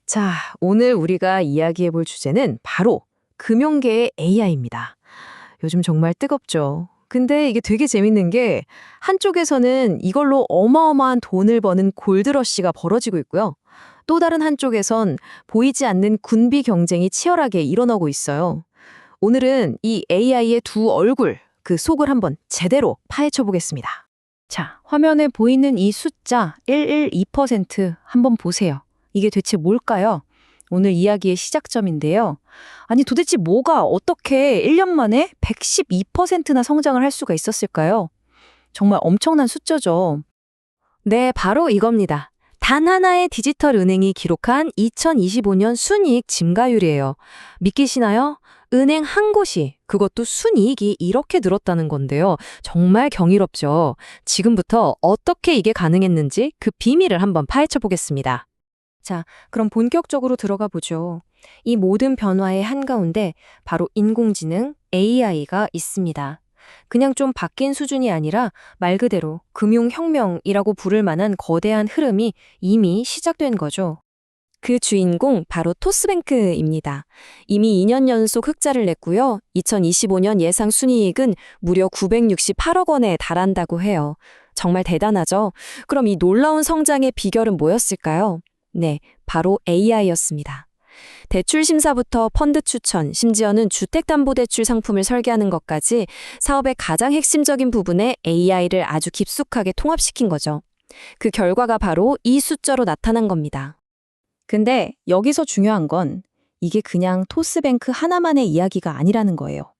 자, 오늘 우리가 이야기해 볼 주제는 바로 금융계의 AI입니다. 요즘 정말 뜨겁죠. 근데 이게 되게 재밌는 게 한쪽에서는 이걸로 어마어마한 돈을 버는 골드러시가 벌어지고 있고요. 또 다른 한쪽에선 보이지 않는 군비 경쟁이 치열하게 일어나고 있어요. 오늘은 이 AI의 두 얼굴, 그 속을 한번 제대로 파헤쳐 보겠습니다. 자, 화면에 보이는 이 숫자 112% 한번 보세요. 이게 대체 뭘까요? 오늘 이야기의 시작점인데요. 아니 도대체 뭐가 어떻게 1년 만에 112%나 성장을 할 수가 있었을까요? 정말 엄청난 숫자죠. 네, 바로 이겁니다. 단 하나의 디지털 은행이 기록한 2025년 순이익 증가율이에요. 믿기시나요? 은행 한 곳이, 그것도 순이익이 이렇게 늘었다는 건데요. 정말 경이롭죠. 지금부터 어떻게 이게 가능했는지 그 비밀을 한번 파헤쳐 보겠습니다. 자, 그럼 본격적으로 들어가 보죠. 이 모든 변화의 한가운데 바로 인공지능 AI가 있습니다. 그냥 좀 바뀐 수준이 아니라 말 그대로 금융혁명이라고 부를 만한 거대한 흐름이 이미 시작된 거죠. 그 주인공 바로 토스뱅크입니다. 이미 2년 연속 흑자를 냈고요. 2025년 예상 순이익은 무려 968억 원에 달한다고 해요. 정말 대단하죠? 그럼 이 놀라운 성장의 비결은 뭐였을까요? 네, 바로 AI였습니다. 대출 심사부터 펀드 추천, 심지어는 주택담보대출 상품을 설계하는 것까지 사업의 가장 핵심적인 부분에 AI를 아주 깊숙하게 통합시킨 거죠. 그 결과가 바로 이 숫자로 나타난 겁니다. 근데 여기서 중요한 건 이게 그냥 토스뱅크 하나만의 이야기가 아니라는 거예요.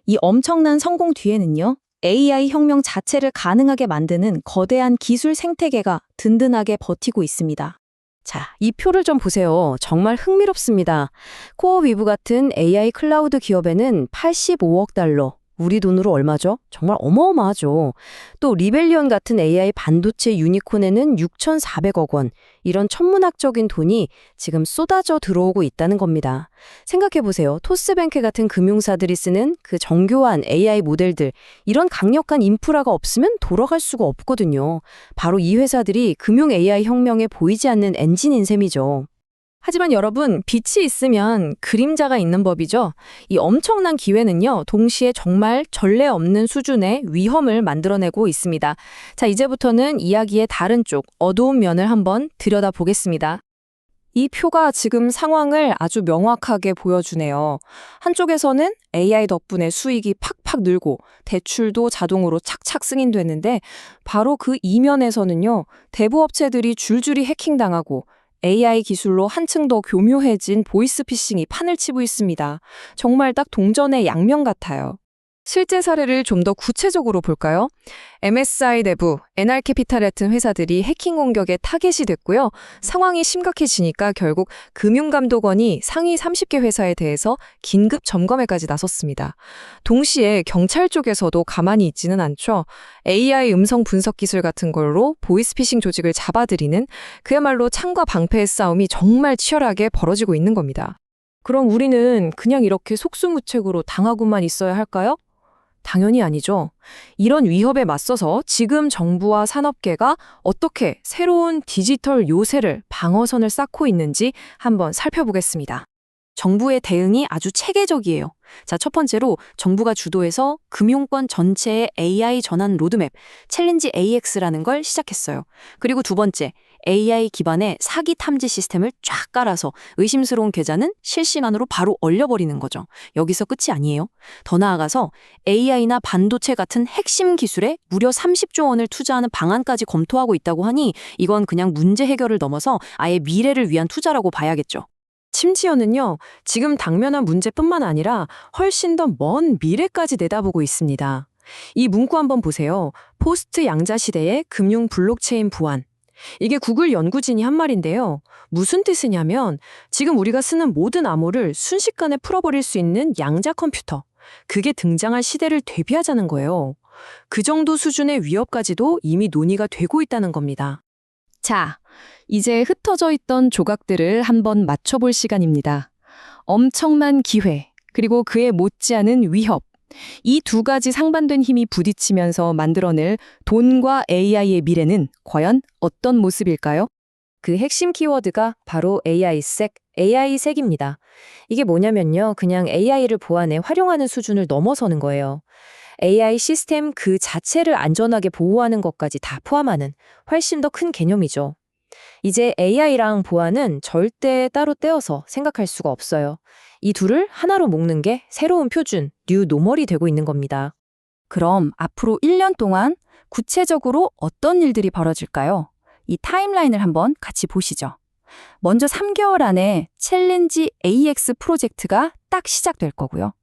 이 엄청난 성공 뒤에는요, AI 혁명 자체를 가능하게 만드는 거대한 기술 생태계가 든든하게 버티고 있습니다. 자, 이 표를 좀 보세요. 정말 흥미롭습니다. 코어위브 같은 AI 클라우드 기업에는 85억 달러, 우리 돈으로 얼마죠? 정말 어마어마하죠. 또 리벨리온 같은 AI 반도체 유니콘에는 6,400억 원, 이런 천문학적인 돈이 지금 쏟아져 들어오고 있다는 겁니다. 생각해보세요. 토스뱅크 같은 금융사들이 쓰는 그 정교한 AI 모델들, 이런 강력한 인프라가 없으면 돌아갈 수가 없거든요. 바로 이 회사들이 금융 AI 혁명에 보이지 않는 엔진인 셈이죠. 하지만 여러분, 빛이 있으면 그림자가 있는 법이죠. 이 엄청난 기회는요, 동시에 정말 전례 없는 수준의 위험을 만들어내고 있습니다. 자, 이제부터는 이야기의 다른 쪽, 어두운 면을 한번 들여다보겠습니다. 이 표가 지금 상황을 아주 명확하게 보여주네요. 한쪽에서는 AI 덕분에 수익이 팍팍 늘고 대출도 자동으로 착착 승인되는데 바로 그 이면에서는요, 대부업체들이 줄줄이 해킹당하고 AI 기술로 한층 더 교묘해진 보이스피싱이 판을 치고 있습니다. 정말 딱 동전의 양면 같아요. 실제 사례를 좀 더 구체적으로 볼까요? MSI 내부, NR캐피탈 같은 회사들이 해킹 공격에 타겟이 됐고요. 상황이 심각해지니까 결국 금융감독원이 상위 30개 회사에 대해서 긴급 점검에까지 나섰습니다. 동시에 경찰 쪽에서도 가만히 있지는 않죠. AI 음성 분석 기술 같은 걸로 보이스피싱 조직을 잡아들이는 그야말로 창과 방패의 싸움이 정말 치열하게 벌어지고 있는 겁니다. 그럼 우리는 그냥 이렇게 속수무책으로 당하고만 있어야 할까요? 당연히 아니죠. 이런 위협에 맞서서 지금 정부와 산업계가 어떻게 새로운 디지털 요새를, 방어선을 쌓고 있는지 한번 살펴보겠습니다. 정부의 대응이 아주 체계적이에요. 자, 첫 번째로 정부가 주도해서 금융권 전체의 AI 전환 로드맵, 챌린지 AX라는 걸 시작했어요. 그리고 두 번째, AI 기반의 사기 탐지 시스템을 쫙 깔아서 의심스러운 계좌는 실시간으로 바로 얼려버리는 거죠. 여기서 끝이 아니에요. 더 나아가서 AI나 반도체 같은 핵심 기술에 무려 30조 원을 투자하는 방안까지 검토하고 있다고 하니 이건 그냥 문제 해결을 넘어서 아예 미래를 위한 투자라고 봐야겠죠. 심지어는요, 지금 당면한 문제뿐만 아니라 훨씬 더 먼 미래까지 내다보고 있습니다. 이 문구 한번 보세요. 포스트 양자 시대의 금융 블록체인 부활. 이게 구글 연구진이 한 말인데요. 무슨 뜻이냐면 지금 우리가 쓰는 모든 암호를 순식간에 풀어버릴 수 있는 양자 컴퓨터. 그게 등장할 시대를 대비하자는 거예요. 그 정도 수준의 위협까지도 이미 논의가 되고 있다는 겁니다. 자, 이제 흩어져 있던 조각들을 한번 맞춰볼 시간입니다. 엄청난 기회, 그리고 그에 못지않은 위협. 이 두 가지 상반된 힘이 부딪히면서 만들어낼 돈과 AI의 미래는 과연 어떤 모습일까요? 그 핵심 키워드가 바로 AI색입니다. 이게 뭐냐면요. 그냥 AI를 보안에 활용하는 수준을 넘어서는 거예요. AI 시스템 그 자체를 안전하게 보호하는 것까지 다 포함하는 훨씬 더 큰 개념이죠. 이제 AI랑 보안은 절대 따로 떼어서 생각할 수가 없어요. 이 둘을 하나로 묶는 게 새로운 표준, 뉴 노멀이 되고 있는 겁니다. 그럼 앞으로 1년 동안 구체적으로 어떤 일들이 벌어질까요? 이 타임라인을 한번 같이 보시죠. 먼저 3개월 안에 챌린지 AX 프로젝트가 딱 시작될 거고요.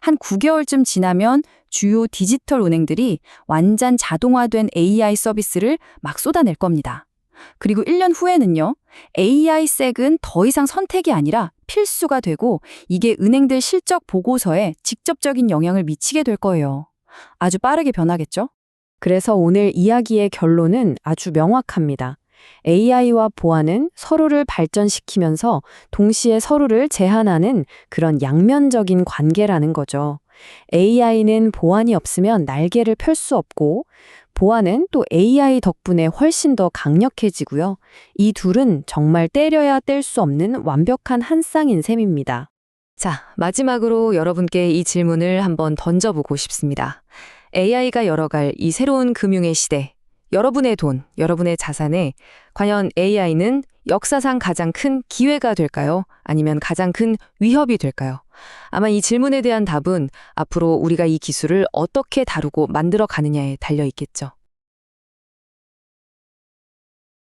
한 9개월쯤 지나면 주요 디지털 은행들이 완전 자동화된 AI 서비스를 막 쏟아낼 겁니다. 그리고 1년 후에는요, AI색은 더 이상 선택이 아니라 필수가 되고 이게 은행들 실적 보고서에 직접적인 영향을 미치게 될 거예요. 아주 빠르게 변하겠죠? 그래서 오늘 이야기의 결론은 아주 명확합니다. AI와 보안은 서로를 발전시키면서 동시에 서로를 제한하는 그런 양면적인 관계라는 거죠. AI는 보안이 없으면 날개를 펼 수 없고, 보안은 또 AI 덕분에 훨씬 더 강력해지고요. 이 둘은 정말 때려야 뗄 수 없는 완벽한 한 쌍인 셈입니다. 자, 마지막으로 여러분께 이 질문을 한번 던져보고 싶습니다. AI가 열어갈 이 새로운 금융의 시대, 여러분의 돈, 여러분의 자산에 과연 AI는 역사상 가장 큰 기회가 될까요? 아니면 가장 큰 위협이 될까요? 아마 이 질문에 대한 답은 앞으로 우리가 이 기술을 어떻게 다루고 만들어 가느냐에 달려 있겠죠.